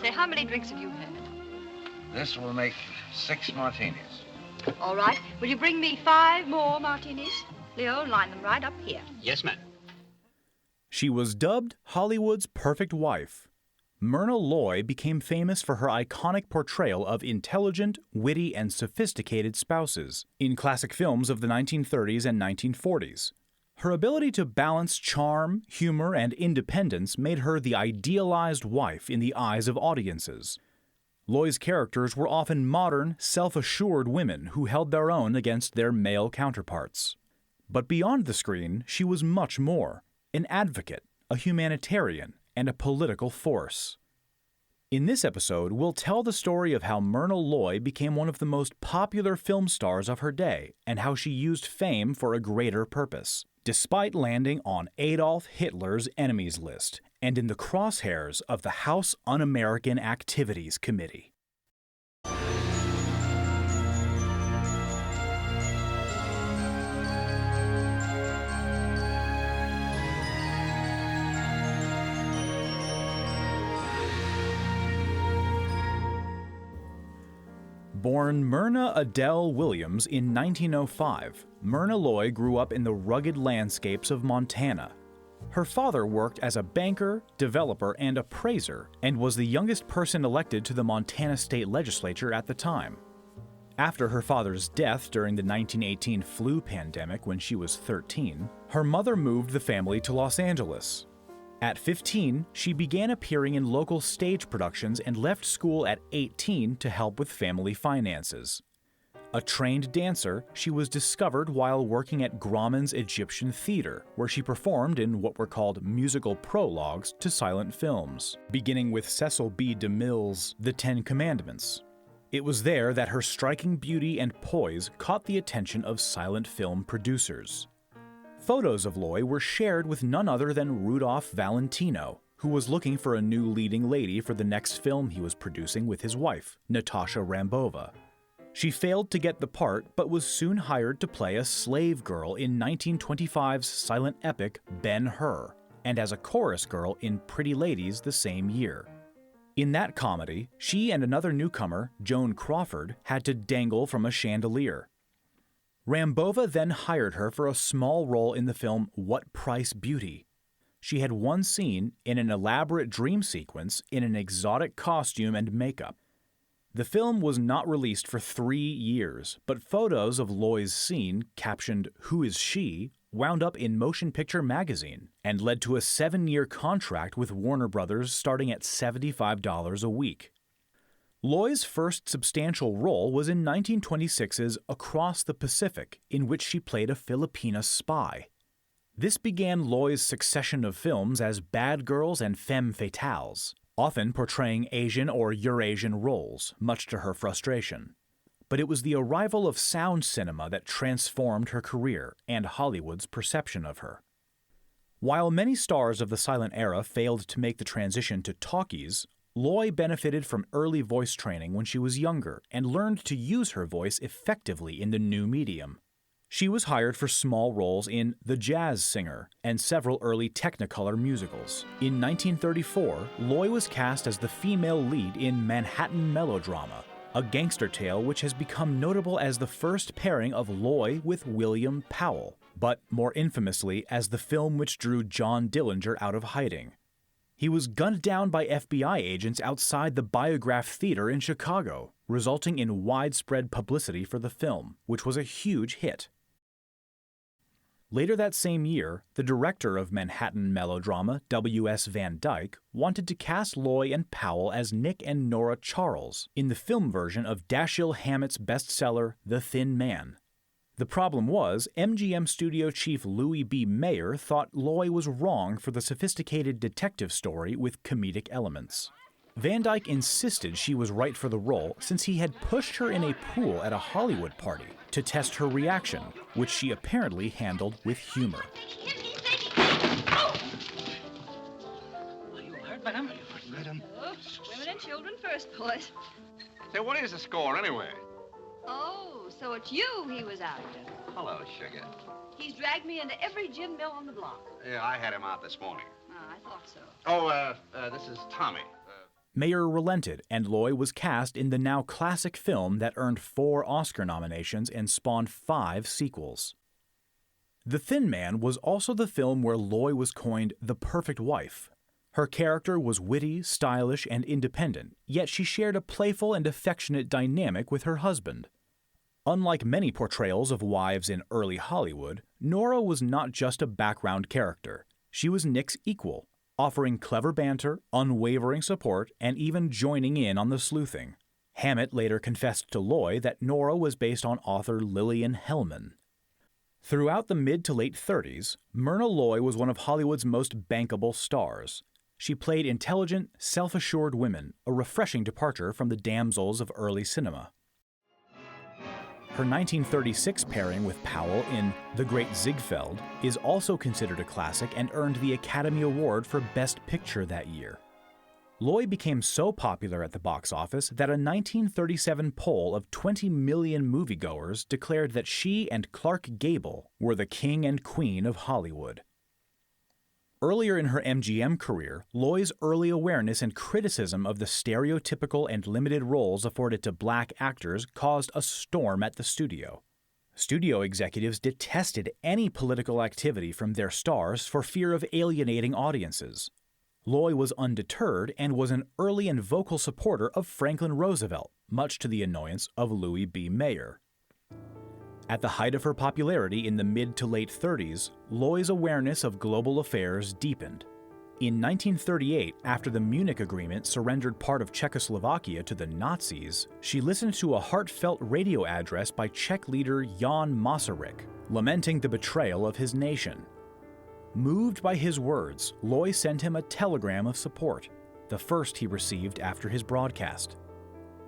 Say, how many drinks have you had? This will make 6 martinis. All right. Will you bring me 5 more martinis? Leo, line them right up here. Yes, ma'am. She was dubbed Hollywood's perfect wife. Myrna Loy became famous for her iconic portrayal of intelligent, witty, and sophisticated spouses in classic films of the 1930s and 1940s. Her ability to balance charm, humor, and independence made her the idealized wife in the eyes of audiences. Loy's characters were often modern, self-assured women who held their own against their male counterparts. But beyond the screen, she was much more: an advocate, a humanitarian, and a political force. In this episode, we'll tell the story of how Myrna Loy became one of the most popular film stars of her day and how she used fame for a greater purpose, despite landing on Adolf Hitler's enemies list and in the crosshairs of the House Un-American Activities Committee. Born Myrna Adele Williams in 1905, Myrna Loy grew up in the rugged landscapes of Montana. Her father worked as a banker, developer, and appraiser, and was the youngest person elected to the Montana state legislature at the time. After her father's death during the 1918 flu pandemic when she was 13, her mother moved the family to Los Angeles. At 15, she began appearing in local stage productions and left school at 18 to help with family finances. A trained dancer, she was discovered while working at Grauman's Egyptian Theater, where she performed in what were called musical prologues to silent films, beginning with Cecil B. DeMille's The Ten Commandments. It was there that her striking beauty and poise caught the attention of silent film producers. Photos of Loy were shared with none other than Rudolph Valentino, who was looking for a new leading lady for the next film he was producing with his wife, Natasha Rambova. She failed to get the part, but was soon hired to play a slave girl in 1925's silent epic Ben-Hur, and as a chorus girl in Pretty Ladies the same year. In that comedy, she and another newcomer, Joan Crawford, had to dangle from a chandelier. Rambova then hired her for a small role in the film What Price Beauty? She had one scene in an elaborate dream sequence in an exotic costume and makeup. The film was not released for 3 years, but photos of Loy's scene, captioned "Who is she?" wound up in Motion Picture Magazine and led to a 7-year contract with Warner Brothers starting at $75 a week. Loy's first substantial role was in 1926's Across the Pacific, in which she played a Filipina spy. This began Loy's succession of films as bad girls and femme fatales, often portraying Asian or Eurasian roles, much to her frustration. But it was the arrival of sound cinema that transformed her career and Hollywood's perception of her. While many stars of the silent era failed to make the transition to talkies, Loy benefited from early voice training when she was younger and learned to use her voice effectively in the new medium. She was hired for small roles in The Jazz Singer and several early Technicolor musicals. In 1934, Loy was cast as the female lead in Manhattan Melodrama, a gangster tale which has become notable as the first pairing of Loy with William Powell, but more infamously as the film which drew John Dillinger out of hiding. He was gunned down by FBI agents outside the Biograph Theater in Chicago, resulting in widespread publicity for the film, which was a huge hit. Later that same year, the director of Manhattan Melodrama, W.S. Van Dyke, wanted to cast Loy and Powell as Nick and Nora Charles in the film version of Dashiell Hammett's bestseller, The Thin Man. The problem was, MGM studio chief Louis B. Mayer thought Loy was wrong for the sophisticated detective story with comedic elements. Van Dyke insisted she was right for the role since he had pushed her in a pool at a Hollywood party to test her reaction, which she apparently handled with humor. Are you hurt, madam? You hurt, madam? Oh, women and children first, boys. Say, what is the score, anyway? Oh, so it's you he was after. Hello, sugar. He's dragged me into every gin mill on the block. Yeah, I had him out this morning. Ah, I thought so. Oh, this is Tommy. Mayer relented, and Loy was cast in the now classic film that earned 4 Oscar nominations and spawned 5 sequels. The Thin Man was also the film where Loy was coined the perfect wife. Her character was witty, stylish, and independent, yet she shared a playful and affectionate dynamic with her husband. Unlike many portrayals of wives in early Hollywood, Nora was not just a background character. She was Nick's equal, offering clever banter, unwavering support, and even joining in on the sleuthing. Hammett later confessed to Loy that Nora was based on author Lillian Hellman. Throughout the mid to late 30s, Myrna Loy was one of Hollywood's most bankable stars. She played intelligent, self-assured women, a refreshing departure from the damsels of early cinema. Her 1936 pairing with Powell in The Great Ziegfeld is also considered a classic and earned the Academy Award for Best Picture that year. Loy became so popular at the box office that a 1937 poll of 20 million moviegoers declared that she and Clark Gable were the king and queen of Hollywood. Earlier in her MGM career, Loy's early awareness and criticism of the stereotypical and limited roles afforded to black actors caused a storm at the studio. Studio executives detested any political activity from their stars for fear of alienating audiences. Loy was undeterred and was an early and vocal supporter of Franklin Roosevelt, much to the annoyance of Louis B. Mayer. At the height of her popularity in the mid to late 30s, Loy's awareness of global affairs deepened. In 1938, after the Munich Agreement surrendered part of Czechoslovakia to the Nazis, she listened to a heartfelt radio address by Czech leader Jan Masaryk, lamenting the betrayal of his nation. Moved by his words, Loy sent him a telegram of support, the first he received after his broadcast.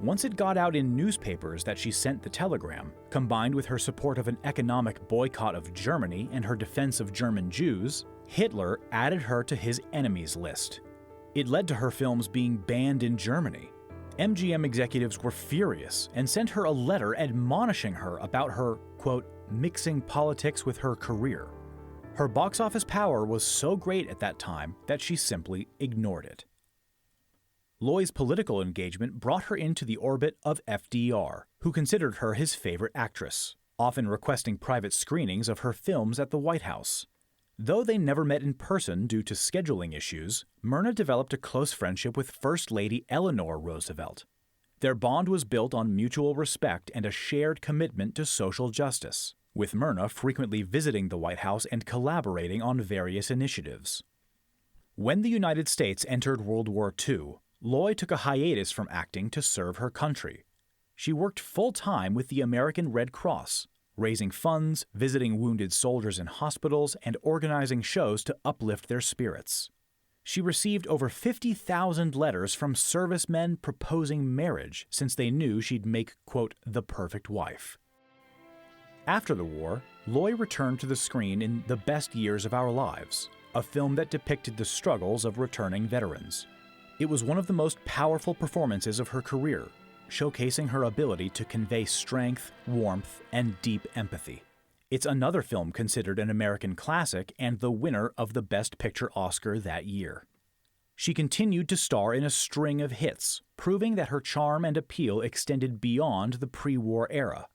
Once it got out in newspapers that she sent the telegram, combined with her support of an economic boycott of Germany and her defense of German Jews, Hitler added her to his enemies list. It led to her films being banned in Germany. MGM executives were furious and sent her a letter admonishing her about her, quote, mixing politics with her career. Her box office power was so great at that time that she simply ignored it. Loy's political engagement brought her into the orbit of FDR, who considered her his favorite actress, often requesting private screenings of her films at the White House. Though they never met in person due to scheduling issues, Myrna developed a close friendship with First Lady Eleanor Roosevelt. Their bond was built on mutual respect and a shared commitment to social justice, with Myrna frequently visiting the White House and collaborating on various initiatives. When the United States entered World War II, Loy took a hiatus from acting to serve her country. She worked full-time with the American Red Cross, raising funds, visiting wounded soldiers in hospitals, and organizing shows to uplift their spirits. She received over 50,000 letters from servicemen proposing marriage since they knew she'd make, quote, the perfect wife. After the war, Loy returned to the screen in The Best Years of Our Lives, a film that depicted the struggles of returning veterans. It was one of the most powerful performances of her career, showcasing her ability to convey strength, warmth, and deep empathy. It's another film considered an American classic and the winner of the Best Picture Oscar that year. She continued to star in a string of hits, proving that her charm and appeal extended beyond the pre-war era.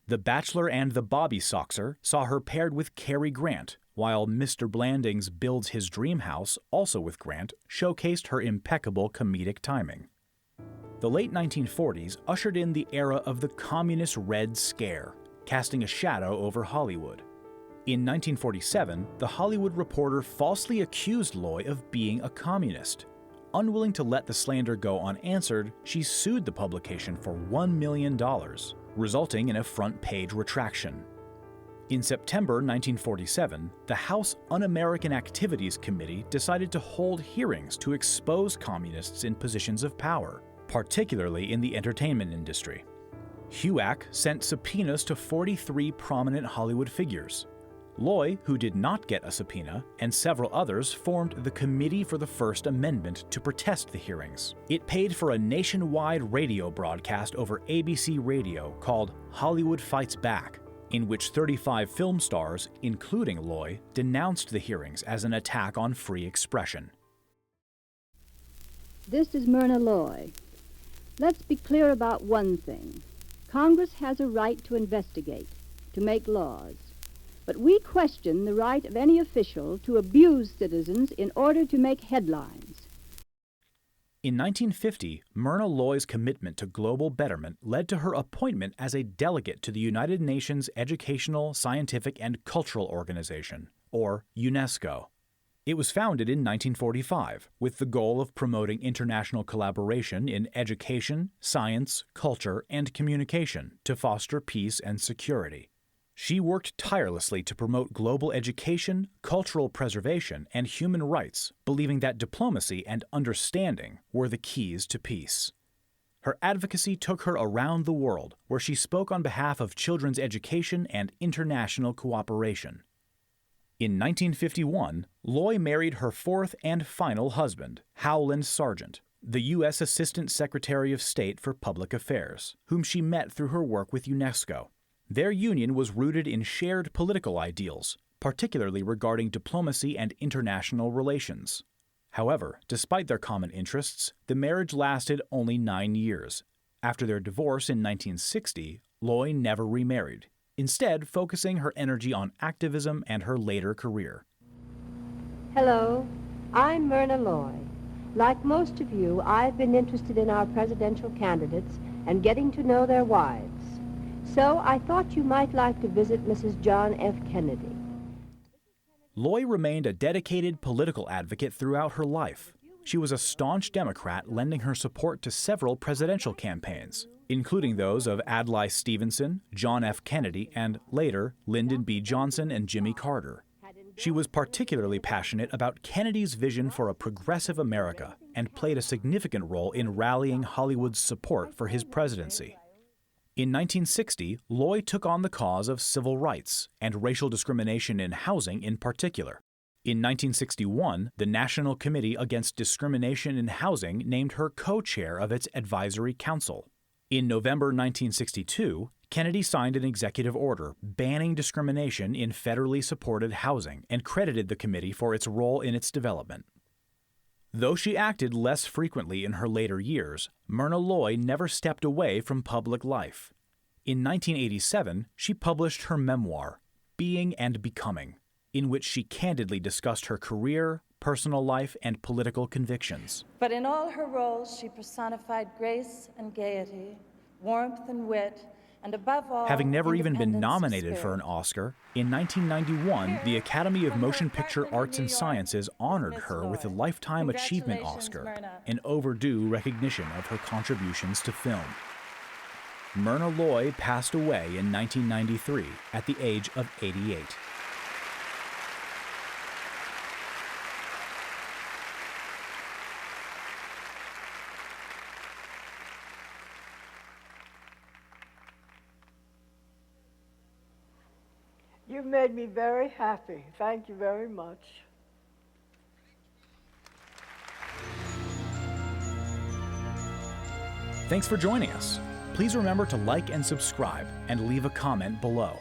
The Bachelor and the Bobby Soxer saw her paired with Cary Grant, while Mr. Blanding's Builds His Dream House, also with Grant, showcased her impeccable comedic timing. The late 1940s ushered in the era of the Communist Red Scare, casting a shadow over Hollywood. In 1947, The Hollywood Reporter falsely accused Loy of being a communist. Unwilling to let the slander go unanswered, she sued the publication for $1 million, resulting in a front-page retraction. In September 1947, the House Un-American Activities Committee decided to hold hearings to expose communists in positions of power, particularly in the entertainment industry. HUAC sent subpoenas to 43 prominent Hollywood figures. Loy, who did not get a subpoena, and several others formed the Committee for the First Amendment to protest the hearings. It paid for a nationwide radio broadcast over ABC Radio called Hollywood Fights Back, in which 35 film stars, including Loy, denounced the hearings as an attack on free expression. This is Myrna Loy. Let's be clear about one thing. Congress has a right to investigate, to make laws. But we question the right of any official to abuse citizens in order to make headlines. In 1950, Myrna Loy's commitment to global betterment led to her appointment as a delegate to the United Nations Educational, Scientific, and Cultural Organization, or UNESCO. It was founded in 1945 with the goal of promoting international collaboration in education, science, culture, and communication to foster peace and security. She worked tirelessly to promote global education, cultural preservation, and human rights, believing that diplomacy and understanding were the keys to peace. Her advocacy took her around the world, where she spoke on behalf of children's education and international cooperation. In 1951, Loy married her fourth and final husband, Howland Sargent, the U.S. Assistant Secretary of State for Public Affairs, whom she met through her work with UNESCO. Their union was rooted in shared political ideals, particularly regarding diplomacy and international relations. However, despite their common interests, the marriage lasted only 9 years. After their divorce in 1960, Loy never remarried, instead focusing her energy on activism and her later career. Hello, I'm Myrna Loy. Like most of you, I've been interested in our presidential candidates and getting to know their wives. So I thought you might like to visit Mrs. John F. Kennedy. Loy remained a dedicated political advocate throughout her life. She was a staunch Democrat, lending her support to several presidential campaigns, including those of Adlai Stevenson, John F. Kennedy, and later Lyndon B. Johnson and Jimmy Carter. She was particularly passionate about Kennedy's vision for a progressive America and played a significant role in rallying Hollywood's support for his presidency. In 1960, Loy took on the cause of civil rights and racial discrimination in housing in particular. In 1961, the National Committee Against Discrimination in Housing named her co-chair of its advisory council. In November 1962, Kennedy signed an executive order banning discrimination in federally supported housing and credited the committee for its role in its development. Though she acted less frequently in her later years, Myrna Loy never stepped away from public life. In 1987, she published her memoir, Being and Becoming, in which she candidly discussed her career, personal life, and political convictions. But in all her roles, she personified grace and gaiety, warmth and wit, and above all, having never even been independence of nominated for spirit. an Oscar, in 1991, the Academy of Motion Picture Arts and Sciences honored her with a Lifetime Achievement Oscar, an overdue recognition of her contributions to film. Myrna Loy passed away in 1993 at the age of 88. You've made me very happy. Thank you very much. Thanks for joining us. Please remember to like and subscribe and leave a comment below.